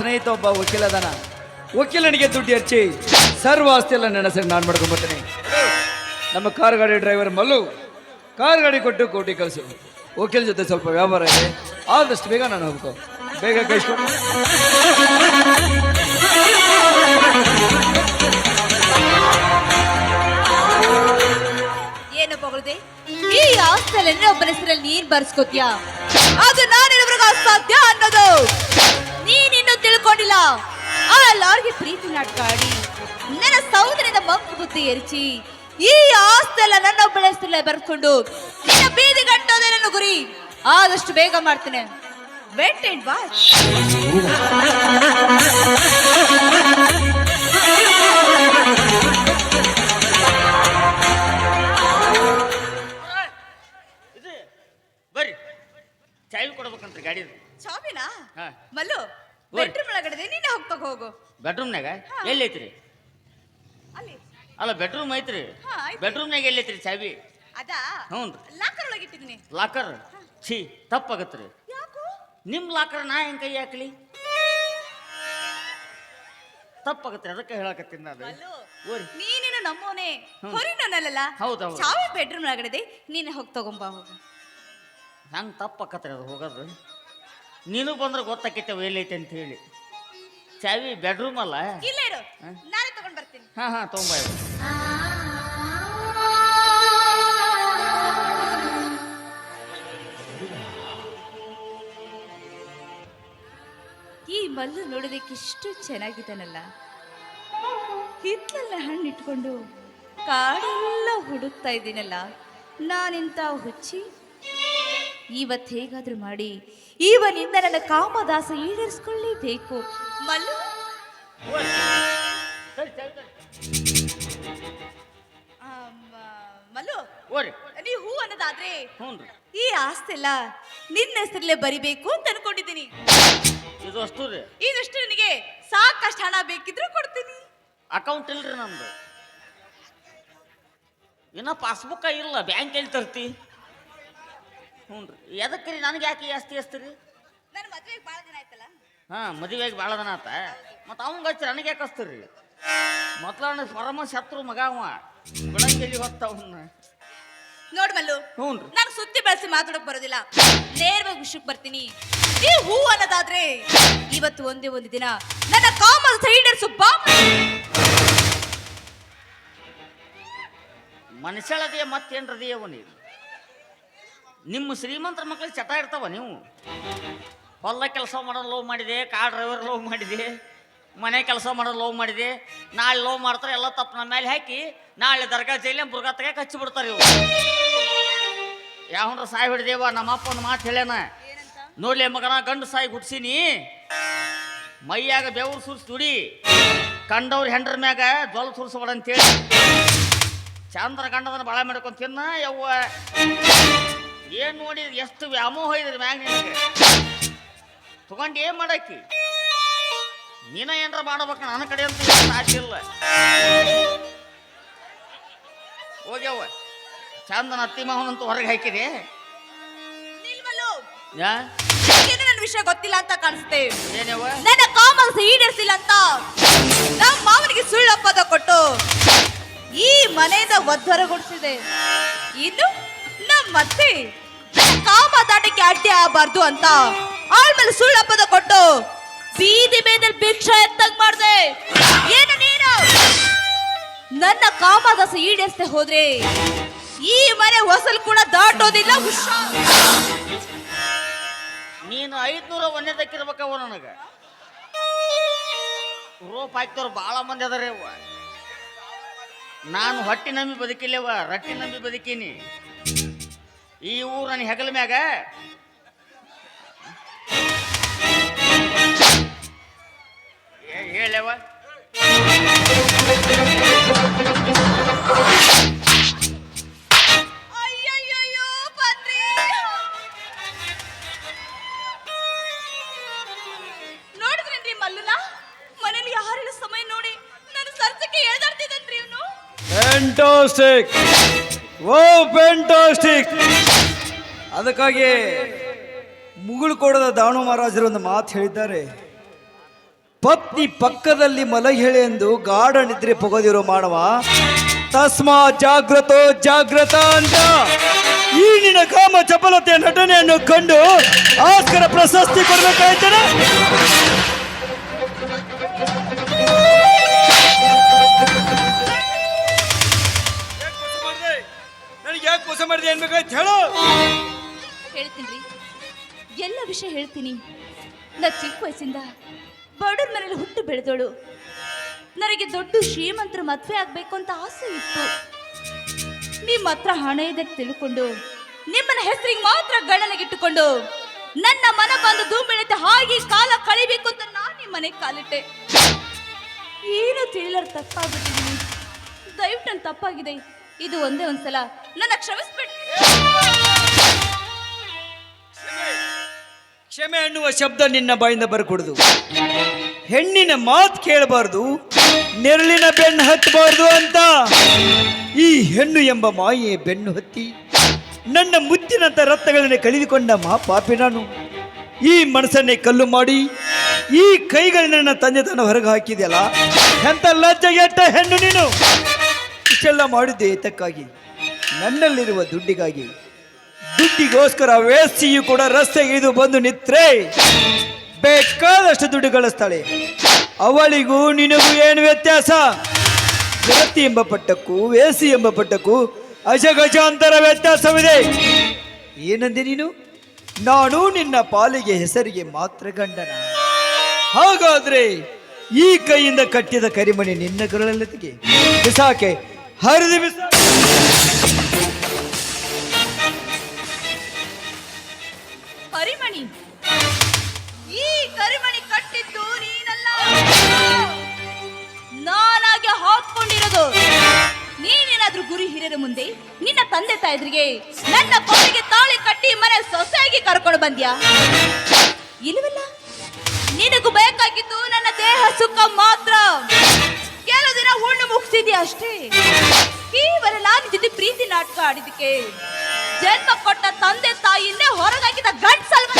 ಸ್ನೇಹಿತ ಒಬ್ಬ ವಕೀಲ ಅದಾನ. ವಕೀಲನಿಗೆ ದುಡ್ಡು ಹಚ್ಚಿ ಸರ್ವ ಆಸ್ತಿ ಎಲ್ಲ ನೆನೆಸಿ ನಾನು ಮಾಡ್ಕೊಂಡ್ಬರ್ತೀನಿ. ನಮ್ಮ ಕಾರ್ ಗಾಡಿ ಡ್ರೈವರ್ ಮಲ್ಲು ಕಾರ್ ಗಾಡಿ ಕೊಟ್ಟು ಕೋಟಿ ಕಳಿಸು. ವಕೀಲ ಜೊತೆ ಸ್ವಲ್ಪ ವ್ಯವಹಾರ ಇದೆ, ಆದಷ್ಟು ಬೇಗ ನಾನು ಹೋಗ್ಕೊ. ಬೇಗ ಕಳಿಸ್ಕೊಂಡು ಏನು ಬಗಳ್ದೆ? ಈ ಆಸ್ತಿಯಲ್ಲಿ ಒಬ್ಬನ ಹೆಸರಲ್ಲಿ ನೀನ್ ಬರ್ಸ್ಕೊತ್ಯಾ? ಅದು ನಾನಿರೋರ್ಗ ಅಸಾಧ್ಯ ಅನ್ನೋದು ನೀನಿನ್ನೂ ತಿಳ್ಕೊಂಡಿಲ್ಲ. ಆ ಲಾರ್ಗೆ ಪ್ರೀತಿ ನಾಟಕ ಆಡಿ ನನ್ನ ಸೌಂದರ್ಯದ ಮಂಕು ಬುದ್ಧಿ ಎರಚಿ ಈ ಆಸ್ತಿ ಎಲ್ಲ ನನ್ನೊಬ್ಬಳ ಹೆಸರಲ್ಲೇ ಬರ್ಸ್ಕೊಂಡು ನಿನ್ನ ಬೀದಿ ಗಂಟೋದೇ ನನ್ನ ಗುರಿ. ಆದಷ್ಟು ಬೇಗ ಮಾಡ್ತೇನೆ. Wait and watch. ಬರ್ರಿ, ಚಾವಿ ಕೊಡ್ಬೇಕಂತ್ರಿ ಗಾಡಿ. ಚಾವಿನಾ? ಹಾ. ಮಲ್ಲು, ಬೆಡ್ರೂಮ್ ಒಳಗಡೆ ನೀನೆ ಹೋಗ್ತಾ ಹೋಗು. ಬೆಡ್ರೂಮ್ನಾಗ ಎಲ್ಲಿ ಐತ್ರಿ? ಅಲ್ಲಿ ಅಲ್ಲ, ಬೆಡ್ರೂಮ್ ಐತ್ರಿ. ಹಾ, ಐತ್ರಿ. ಬೆಡ್ರೂಮ್ನಾಗ ಎಲ್ಲಿ ಐತ್ರಿ ಚಾವಿ? ಅದಾ ಹ್ಞೂ. ಲಾಕರ್ ಒಳಗೆ ಇಟ್ಟಿದ್ದೀನಿ. ಲಾಕರ್? ಛೀ, ತಪ್ಪಾಗತ್ರಿ. ಯಾಕೋ? ನಿಮ್ಮ ಲಾಕರ್ ನಾ ಹೆಂಗ್ ಕೈ ಹಾಕ್ಲಿ? ತಪ್ಪಾಗತ್ರಿ, ಅದಕ್ಕೆ ಹೇಳಕತ್ತೀನಿ ನಾನು. ಮಲ್ಲು, ಓರಿ, ನೀನೇನು ನಮ್ಮೋನೆ ಹ್ಮ್. ಹೊರಿನಲ್ಲ. ಹೌದೌದು. ಚಾವಿ ಬೆಡ್ರೂಮ್ ಒಳಗಡೆ ನೀನೆ ಹೋಗಿ ತಗೊಂಬಾ ಹೋಗು. ಹೆಂಗೆ ತಪ್ಪಾಕತ್ರಿ ಅದು ಹೋಗೋದು? ನೀನು ಬಂದ್ರೆ ಗೊತ್ತಾಕೈತವ ಎಲ್ಲೈತೆ ಅಂತ ಹೇಳಿ. ಚಾವಿ ಬೆಡ್ರೂಮ್ ಅಲ್ಲ. ಇಲ್ಲೇ ಇರು, ನಾನೇ ತಗೊಂಡ್ ಬರ್ತೀನಿ. ಹಾಂ ತೊಗೊಂಬ. ಈ ಮಲ್ಲು ನೋಡೋದಕ್ಕೆ ಇಷ್ಟು ಚೆನ್ನಾಗಿದ್ದಾನಲ್ಲ. ಹಿತ್ತಲನ್ನ ಹಣ್ಣು ಇಟ್ಕೊಂಡು ಕಾಡೆಲ್ಲ ಹುಡುಕ್ತಾ ಇದ್ದೀನಲ್ಲ. ನಾನಿಂತ ಹುಚ್ಚಿ? ಇವತ್ತು ಹೇಗಾದ್ರೂ ಮಾಡಿ ಇವನಿಂದ ನನ್ನ ಕಾಮದಾಸ ಈಡೇರಿಸ್ಕೊಳ್ಳೇಬೇಕು. ಮಲ್ಲು, ಮಲ್ಲು, ಓರಿ, ನೀ ಹೂ ಅನ್ನೋದಾದ್ರೆ ಹ್ಞೂ ರೀ. ಈ ಆಸ್ತೆಲ್ಲ ನಿನ್ನ ಹೆಸರಲ್ಲೇ ಬರಿಬೇಕು ಅಂತ ಅನ್ಕೊಂಡಿದ್ದೀನಿ. ಇದು ಅಷ್ಟು ರೀ. ಇದಷ್ಟು ನಿನಗೆ ಸಾಕಷ್ಟು ಹಣ ಬೇಕಿದ್ರು ಕೊಡ್ತೀನಿ. ಅಕೌಂಟ್ ಇಲ್ರಿ ನಮ್ದು. ಇನ್ನ ಪಾಸ್ಬುಕ್ ಇಲ್ಲ, ಬ್ಯಾಂಕ್ ಎಲ್ಲಿ ತರ್ತಿ? ಹ್ಞೂ ರೀ. ಎದಕ್ಕೆ ರೀ? ನನಗೆ ಯಾಕೆ ಆಸ್ತಿ ಹಚ್ತೀರಿ? ನನ್ನ ಮದುವೆಗೆ ಭಾಳ ದಿನ ಆಯ್ತಲ್ಲ. ಹಾಂ, ಮದುವೆಗೆ ಭಾಳ ದಿನ ಆತ. ಮತ್ತು ಅವಂಗೆ ಹಚ್ಚಿ ನನಗೆ ಯಾಕೆ ಹಚ್ತೀರಿ? ಮೊದ್ಲ ಪರಮ ಶತ್ರು ಮಗ ಅವ, ಬಿಡಂಗೆಲ್ಲಿ ಹೊತ್ತವನ್ನ. ನೋಡ್ ಮಲ್ಲು, ಹ್ಞೂ ರೀ. ನಾನು ಸುತ್ತಿ ಬೆಳೆಸಿ ಮಾತಾಡಕ್ ಬರೋದಿಲ್ಲ, ನೇರವಾಗಿ ವಿಷಯಕ್ಕೆ ಬರ್ತೀನಿ. ಈ ಹೂ ಅನ್ನೋದಾದ್ರೆ ಇವತ್ತು ಒಂದೇ ಒಂದು ದಿನ ನನ್ನ ಕಾಮದ ಸೈಡರ್ಸು ಬಾಂಬ್. ಮನುಷ್ಯಳದಿಯ ಮತ್ತೇನ್ರದಿಯವ ನೀವು? ನಿಮ್ಮ ಶ್ರೀಮಂತರ ಮಕ್ಳಿಗೆ ಚಟ ಇರ್ತಾವ. ನೀವು ಹೊಲ ಕೆಲಸ ಮಾಡೋದು ಲವ್ ಮಾಡಿದೆ, ಕಾರ್ ಡ್ರೈವರ್ ಲವ್ ಮಾಡಿದೆ, ಮನೆ ಕೆಲಸ ಮಾಡೋದು ಲವ್ ಮಾಡಿದೆ. ನಾಳೆ ಲವ್ ಮಾಡ್ತಾರೆ, ಎಲ್ಲ ತಪ್ಪು ನಮ್ಮ ಮೇಲೆ ಹಾಕಿ ನಾಳೆ ದರ್ಗಾ ಜೈಲಿ ಬುರ್ಗಾ ತೆಗೆ ಹಚ್ಚಿ ಬಿಡ್ತಾರೆ ಇವು. ಯಾವನ್ರ ಸಾಯಿ ಹಿಡ್ದೇವ? ನಮ್ಮಪ್ಪ ಒಂದು ಮಾತು ಹೇಳ್ಯಾನ, ನೋಡ್ಲಿ ಮಗನ, ಗಂಡು ಸಾಯಿ ಹುಡ್ಸಿನಿ, ಮೈಯಾಗ ಬೆವರು ಸುರಿಸಿ ದುಡಿ, ಕಂಡವ್ರ ಹೆಂಡ್ರ ಮ್ಯಾಗ ಜ್ವಲ ಸುರಿಸಬೇಡ ಅಂತೇಳಿ. ಚಂದ್ರ ಗಂಡದನ್ನ ಬಾಳ ಮಾಡ್ಕೊಂಡ್ ತಿನ್ನ ಯವ್ವ. ಏನ್ ನೋಡಿ ಎಷ್ಟು ವ್ಯಾಮೋಹ ಇದ್ರಿ ಮ್ಯಾಗ ನಿನಗೆ. ತಗೊಂಡು ಏನ್ ಮಾಡಾಕಿ? ನೀನ ಏನ್ರ ಮಾಡ್ಬೇಕು, ನನ್ನ ಕಡೆ ಅಂತ ಸಾಧ್ಯ ಇಲ್ಲ. ಹೋಗ್ಯವ್ವ, ಚಂದನ ಅತ್ತಿ ಮಾವನಂತೂ ಹೊರಗೆ ಹಾಕಿದೆ. ಯಾ ನನ್ನ ವಿಷಯ ಗೊತ್ತಿಲ್ಲ ಅಂತ ಕಾಣಿಸ್ತೇ. ಏನೇವ? ನನ್ನ ಕಾಮದ ಈಡೇರಿಸಿಲ್ಲ ಅಂತ ನಮ್ಮ ಮಾವನಿಗೆ ಸುಳ್ಳಪ್ಪದ ಕೊಟ್ಟು ಈ ಮನೆಯಿಂದ ಒದ್ದರಗೊಳಿಸಿದೆ. ಇನ್ನು ನಮ್ಮತ್ತೆ ಕಾಮ ದಾಟಕ್ಕೆ ಅಡ್ಡಿ ಆಗಬಾರ್ದು ಅಂತ ಆಳ್ಮೇಲೆ ಸುಳ್ಳಪ್ಪದ ಕೊಟ್ಟು ಬೀದಿ ಬೇದಲ್ಲಿ ಭಿಕ್ಷೆ ಎತ್ತಂಗ್ ಮಾಡ್ದೆ. ಏನು ನೀನು ನನ್ನ ಕಾಮದಾಸ ಈಡೇರಿಸದೆ ಹೋದ್ರೆ ಈ ಮನೆ ಹೊಸಲು ಕೂಡ ದಾಟೋದಿಲ್ಲ. ಹುಷಾರ್. ನೀನು 500 ಒಂದೇದಕ್ಕಿರ್ಬೇಕವ. ನನಗೆ ರೋಪ್ ಹಾಕ್ತವ್ರು ಭಾಳ ಮಂದಿ ಅದಾರೆ ಅವ್ವ. ನಾನು ಹೊಟ್ಟಿ ನಂಬಿ ಬದುಕಿಲ್ಲವ, ರಟ್ಟಿ ನಂಬಿ ಬದುಕೀನಿ. ಈ ಊರು ನನ್ನ ಹೆಗಲ ಮ್ಯಾಗ ಹೇಳವ. ಅಯ್ಯಯ್ಯೋ ಬಂದ್ರಿ. ನೋಡಿದ್ರೇನ್ರಿ ಮಲ್ಲುನ ಮನೇಲಿ ಯಾರಿಲ್ಲ ಸಮಯ ನೋಡಿ ನಾನು ಸರ್ಸಕ್ಕೆ ಎಳ್ದಾಡ್ತಿದ್ದನ್ರಿ ಇವನು. ಫ್ಯಾಂಟಾಸ್ಟಿಕ್, ಓ ಫ್ಯಾಂಟಾಸ್ಟಿಕ್. ಅದಕ್ಕಾಗಿ ಮುಗುಳು ಕೊಡದ ದಾನು ಮಹಾರಾಜರು ಒಂದು ಮಾತು ಹೇಳಿದ್ದಾರೆ, ಪತ್ನಿ ಪಕ್ಕದಲ್ಲಿ ಮಲಗಿಳೆ ಎಂದು ಗಾಢ ನಿದ್ರೆ ಪೊಗದಿರೋ ಮಾನವ ತಸ್ಮಾ ಜಾಗ್ರತೋ ಜಾಗ್ರತ ಅಂತ ಈ ನಿನ್ನ ಕಾಮ ಚಪಲತೆಯ ನಟನೆಯನ್ನು ಕಂಡು ಆಸ್ಕರ ಪ್ರಶಸ್ತಿ ಕೊಡಬೇಕಾಯ್ತೇನೆ. ನನಗೆ ಯಾಕೆ ಮೋಸ ಮಾಡಿದೆ ಅನ್ಬೇಕಾಯ್ತು ಹೇಳು. ಹೇಳ್ತೀನಿ ಎಲ್ಲ ವಿಷಯ ಹೇಳ್ತೀನಿ. ನಾ ಚಿಕ್ಕ ವಯಸ್ಸಿಂದ ಬಡವ್ರ ಮನೇಲಿ ಹುಟ್ಟು ಬೆಳೆದೋಳು. ನನಗೆ ದೊಡ್ಡ ಶ್ರೀಮಂತರ ಮದುವೆ ಆಗ್ಬೇಕು ಅಂತ ಆಸೆ ಇತ್ತು. ನಿಮ್ಮ ಹತ್ರ ಹಣ ಇದೆ ತಿಳ್ಕೊಂಡು ನಿಮ್ಮನ್ನ ಹೆಸರಿಗೆ ಮಾತ್ರ ಗಣನೆಗಿಟ್ಟುಕೊಂಡು ನನ್ನ ಮನ ಬಂದು ಧೂಮಿಳಿತೆ ಹಾಗೆ ಕಾಲ ಕಳಿಬೇಕು ಅಂತ ನಾನು ನಿಮ್ಮ ಮನೆಗೆ ಕಾಲಿಟ್ಟೆ. ಏನು ತಿಳಿಯಲಾರ ತಪ್ಪಾಗ್ಬಿಟ್ಟಿದ್ದೀನಿ. ದಯವಿಟ್ಟು ನನ್ನ ತಪ್ಪಾಗಿದೆ. ಇದು ಒಂದೇ ಒಂದ್ಸಲ ನನ್ನ ಕ್ಷಮಿಸ್ಬಿಟ್ಟು. ಕ್ಷಮೆ ಅನ್ನುವ ಶಬ್ದ ನಿನ್ನ ಬಾಯಿಂದ ಬರ್ಕೊಡುದು. ಹೆಣ್ಣಿನ ಮಾತು ಕೇಳಬಾರ್ದು, ನೆರಳಿನ ಬೆನ್ನು ಹತ್ತಬಾರ್ದು ಅಂತ ಈ ಹೆಣ್ಣು ಎಂಬ ಮಾಯೆ ಬೆನ್ನು ಹತ್ತಿ ನನ್ನ ಮುತ್ತಿನಂತ ರತ್ನಗಳನ್ನೇ ಕಳೆದುಕೊಂಡ ಪಾಪಿ ನಾನು. ಈ ಮನಸ್ಸನ್ನೇ ಕಲ್ಲು ಮಾಡಿ ಈ ಕೈಗಳನ್ನ ನನ್ನ ತಂದೆ ತನ್ನ ಹೊರಗೆ ಹಾಕಿದೆಯಲ್ಲ, ಎಂತ ಲಜ್ಜೆಗೆಟ್ಟ ಹೆಣ್ಣು ನೀನು. ಇಷ್ಟೆಲ್ಲ ಮಾಡಿದ್ದೆ ಏತಕ್ಕಾಗಿ? ನನ್ನಲ್ಲಿರುವ ದುಡ್ಡಿಗಾಗಿ. ದುಡ್ಡಿಗೋಸ್ಕರ ವೇಸ್ಟಿಯು ಕೂಡ ರಸ್ತೆಗೆ ಇದು ಬಂದು ನಿತ್ರೆ ಬೇಕಾದಷ್ಟು ದುಡ್ಡು ಗಳಿಸ್ತಾಳೆ. ಅವಳಿಗೂ ನಿನಗೂ ಏನು ವ್ಯತ್ಯಾಸ? ಜಗತ್ತಿ ಎಂಬ ಪಟ್ಟಕ್ಕೂ ವೇಸಿ ಎಂಬ ಪಟ್ಟಕ್ಕೂ ಅಜಗಜಾಂತರ ವ್ಯತ್ಯಾಸವಿದೆ. ಏನಂದೆ ನೀನು? ನಾನು ನಿನ್ನ ಪಾಲಿಗೆ ಹೆಸರಿಗೆ ಮಾತ್ರ ಗಂಡನ. ಹಾಗಾದ್ರೆ ಈ ಕೈಯಿಂದ ಕಟ್ಟಿದ ಕರಿಮಣಿ ನಿನ್ನ ಗರಳಲ್ಲದಿಗೆ ಬಿಸಾಕೆ, ಹರಿದು ಬಿಸಾ. ಕರಿಮಣಿ, ಈ ಕರಿಮಣಿ ಕಟ್ಟಿದ್ದು ನೀನಲ್ಲ, ನಾನಾಗೆ ಹಾಕೊಂಡಿರೋದು. ನೀನೇನಾದ್ರೂ ಗುರು ಹಿರಿಯರ ಮುಂದೆ ನಿನ್ನ ತಂದೆ ತಾಯಿದ್ರಿಗೆ ನನ್ನ ಕೊನೆಗೆ ತಾಳಿ ಕಟ್ಟಿ ಮನೆ ಸೊಸೆಯಾಗಿ ಕರ್ಕೊಂಡು ಬಂದ್ಯಾ? ಇಲ್ಲವಲ್ಲ, ನಿನಗೂ ಬೇಕಾಗಿದ್ದು ನನ್ನ ದೇಹ ಸುಖ ಮಾತ್ರ. ಕೆಲವು ದಿನ ಹುಣ್ಣು ಮುಗಿಸಿದ್ಯಾ ಅಷ್ಟೇ. ಕೇವಲ ನಾನು ಜೊತೆ ಪ್ರೀತಿ ನಾಟಕ ಆಡಿದಕ್ಕೆ ಜನ್ಮ ಕೊಟ್ಟ ತಂದೆ ತಾಯಿಯನ್ನೇ ಹೊರಗಾಕಿದ ಗಂಡ್ಸಲ್ವ.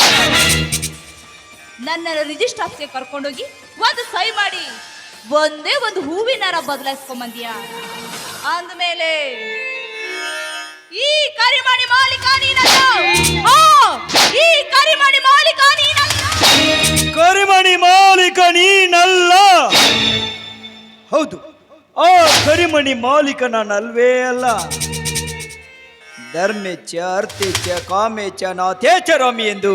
ನನ್ನ ರಿಜಿಸ್ಟರ್ ಆಫೀಸ್ಗೆ ಕರ್ಕೊಂಡೋಗಿ ಒಂದು ಸೈ ಮಾಡಿ ಒಂದೇ ಒಂದು ಹೂವಿನಾರ ಬದಲಾಯಿಸ್ಕೊಂಬಂದಿಯಾ? ಅಂದಮೇಲೆ ಈ ಕರಿಮಣಿ ಮಾಲೀಕ ನೀನಲ್ಲ. ಈ ಕರಿಮಣಿ ಮಾಲೀಕ ನೀನಲ್ಲ. ಕರಿಮಣಿ ಮಾಲೀಕ ನೀನಲ್ಲ. ಹೌದು, ಆ ಕರಿಮಣಿ ಮಾಲೀಕ ನಾನಲ್ವೇ ಅಲ್ಲ. ಧರ್ಮೇಚ್ಛ ಅರ್ಥೇಚ್ಛ ಕಾಮೇಚ್ಛ ನಾಥೇಚ್ಛ ರಾಮಿ ಎಂದು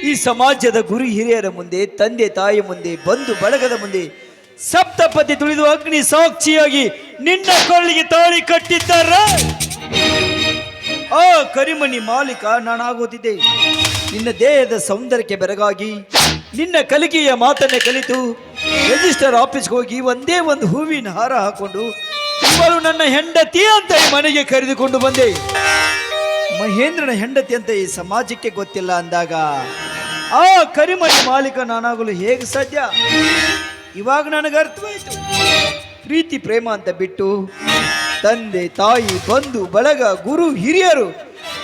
ಈ ಸಮಾಜದ ಗುರು ಹಿರಿಯರ ಮುಂದೆ, ತಂದೆ ತಾಯಿ ಮುಂದೆ, ಬಂಧು ಬಳಗದ ಮುಂದೆ ಸಪ್ತಪದಿ ತುಳಿದು ಅಗ್ನಿ ಸಾಕ್ಷಿಯಾಗಿ ನಿನ್ನ ಕೊಳ್ಳಿಗೆ ತಾಳಿ ಕಟ್ಟಿದ್ದಾರ. ಆ ಕರಿಮಣಿ ಮಾಲೀಕ ನಾನಾಗುತ್ತಿದ್ದೆ. ನಿನ್ನ ದೇಹದ ಸೌಂದರ್ಯಕ್ಕೆ ಬೆರಗಾಗಿ ನಿನ್ನ ಕಲಿಕೆಯ ಮಾತನ್ನೇ ಕಲಿತು ರಿಜಿಸ್ಟರ್ ಆಫೀಸ್ಗೆ ಹೋಗಿ ಒಂದೇ ಒಂದು ಹೂವಿನ ಹಾರ ಹಾಕೊಂಡು ಇವಳು ನನ್ನ ಹೆಂಡತಿ ಅಂತ ಈ ಮನೆಗೆ ಕರೆದುಕೊಂಡು ಬಂದೆ. ಮಹೇಂದ್ರನ ಹೆಂಡತಿ ಅಂತ ಈ ಸಮಾಜಕ್ಕೆ ಗೊತ್ತಿಲ್ಲ ಅಂದಾಗ ಆ ಕರಿಮಣಿ ಮಾಲೀಕ ನಾನಾಗಲು ಹೇಗೆ ಸಾಧ್ಯ? ಇವಾಗ ನನಗೆ ಅರ್ಥವಾಯಿತು. ಪ್ರೀತಿ ಪ್ರೇಮ ಅಂತ ಬಿಟ್ಟು ತಂದೆ ತಾಯಿ ಬಂಧು ಬಳಗ ಗುರು ಹಿರಿಯರು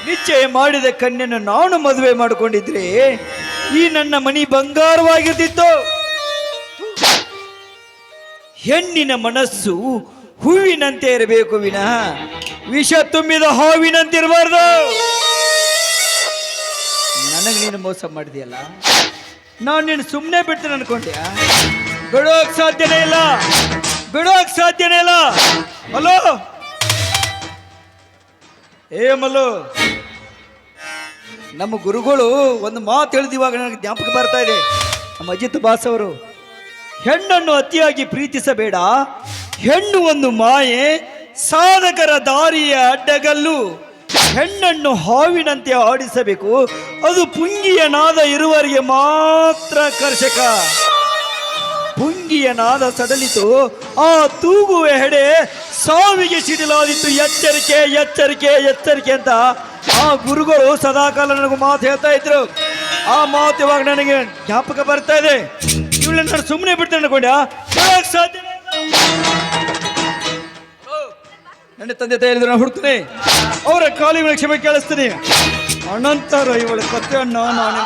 ನಿಶ್ಚಯ ಮಾಡಿದ ಕನ್ಯೆಯನ್ನು ನಾನು ಮದುವೆ ಮಾಡಿಕೊಂಡಿದ್ರೆ ಈ ನನ್ನ ಮನಿ ಬಂಗಾರವಾಗಿರ್ತಿತ್ತು. ಹೆಣ್ಣಿನ ಮನಸ್ಸು ಹೂವಿನಂತೆ ಇರಬೇಕು ವಿನಃ ವಿಷ ತುಂಬಿದ ಹಾವಿನಂತಿರಬಾರ್ದು. ನನಗೆ ನೀನು ಮೋಸ ಮಾಡಿದೆಯಲ್ಲ, ನಾನು ನೀನು ಸುಮ್ಮನೆ ಬಿಡ್ತೇನೆ ಅನ್ಕೊಂಡ್ಯಾ? ಬಿಡೋಕ್ ಸಾಧ್ಯನೇ ಇಲ್ಲ, ಬಿಡೋಕ್ ಸಾಧ್ಯನೇ ಇಲ್ಲ. ಮಲ್ಲು, ಏ ಮಲ್ಲು, ನಮ್ಮ ಗುರುಗಳು ಒಂದು ಮಾತು ಹೇಳಿದಿವಾಗ ನನಗೆ ಜ್ಞಾಪಕ ಬರ್ತಾ ಇದೆ. ನಮ್ಮ ಅಜಿತ್ ಬಾಸ್ ಅವರು, ಹೆಣ್ಣನ್ನು ಅತಿಯಾಗಿ ಪ್ರೀತಿಸಬೇಡ, ಹೆಣ್ಣು ಒಂದು ಮಾಯೆ, ಸಾಧಕರ ದಾರಿಯ ಅಡ್ಡಗಲ್ಲು. ಹೆಣ್ಣನ್ನು ಹಾವಿನಂತೆ ಆಡಿಸಬೇಕು, ಅದು ಪುಂಗಿಯ ನಾದ ಇರುವವರಿಗೆ ಮಾತ್ರ ಕರ್ಷಕ. ಪುಂಗಿಯ ನಾದ ಸಡಲಿತು, ಆ ತೂಗುವ ಹೆಡೆ ಸಾವಿಗೆ ಸಿಡಿಲಾದಿತ್ತು. ಎಚ್ಚರಿಕೆ ಎಚ್ಚರಿಕೆ ಎಚ್ಚರಿಕೆ ಅಂತ ಆ ಗುರುಗಳು ಸದಾಕಾಲ ನನಗೂ ಮಾತು ಹೇಳ್ತಾ ಇದ್ರು. ಆ ಮಾತು ಇವಾಗ ನನಗೆ ಜ್ಞಾಪಕ ಬರ್ತಾ ಇದೆ. ಇವಳನ್ನ ನಾನು ಸುಮ್ಮನೆ ಬಿಡ್ತೇನೆ ಅನ್ಕೊಂಡ್ಯಾ? ಸಾಧ್ಯ ನನ್ನ ತಂದೆ ತಾಯಿ ನಾನು ಹುಡ್ತೀನಿ, ಅವರ ಕಾಲಿನ ಕ್ಷಮೆ ಕೇಳಿಸ್ತೀನಿ. ಅನಂತರ ಇವಳ ಕಥೆಯನ್ನು ನಾನೇ